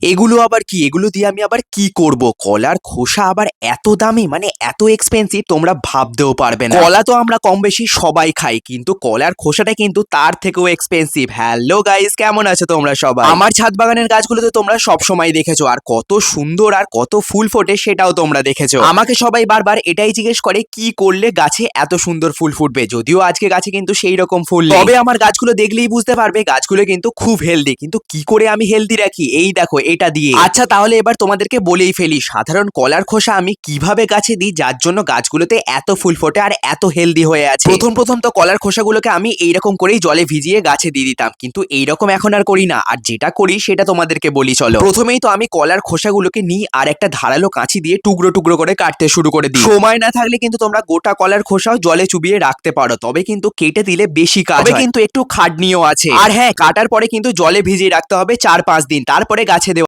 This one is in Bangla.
এগুলো আবার কি? এগুলো দিয়ে আমি আবার কি করব? কলার খোসা আবার এত দামি, মানে এত এক্সপেন্সিভ তোমরা ভাবতেও পারবে না। কলা তো আমরা কম বেশি সবাই খাই, কিন্তু কলার খোসাটা কিন্তু তার থেকেও এক্সপেন্সিভ। হ্যালো গাইস, কেমন আছো তোমরা সবাই? আমার ছাদ বাগানের গাছগুলোতে তোমরা সবসময় দেখেছো, আর কত সুন্দর আর কত ফুল ফোটে সেটাও তোমরা দেখেছো। আমাকে সবাই বারবার এটাই জিজ্ঞেস করে কি করলে গাছে এত সুন্দর ফুল ফুটবে, যদিও আজকে গাছে কিন্তু সেই রকম ফুল নেই। তবে আমার গাছগুলো দেখলেই বুঝতে পারবে গাছগুলো কিন্তু খুব হেলদি। কিন্তু কি করে আমি হেলদি রাখি, এই দেখো এটা দিয়ে। আচ্ছা তাহলে এবার তোমাদেরকে বলেই ফেলি, সাধারণ কলার খোসা আমি কিভাবে গাছে দিই যার জন্য গাছগুলোতে এত ফুল ফোটে আর এত হেলদি হয়ে আছে। প্রথম তো কলার খোসাগুলোকে আমি এইরকম করেই জলে ভিজিয়ে গাছে দিয়ে দিতাম, কিন্তু এইরকম এখন আর করি না। আর যেটা করি সেটা তোমাদেরকে বলি চলো। প্রথমেই তো আমি কলার খোসাগুলোকে নিই আর একটা ধারালো কাঁচি দিয়ে টুকরো টুকরো করে কাটতে শুরু করে দিই। সময় না থাকলে কিন্তু তোমরা গোটা কলার খোসাও জলে চুবিয়ে রাখতে পারো, তবে কিন্তু কেটে দিলে বেশি কাজ হয়, কিন্তু একটু খাটনিও আছে। আর হ্যাঁ, কাটার পরে কিন্তু জলে ভিজিয়ে রাখতে হবে 4-5 দিন, তারপরে গাছে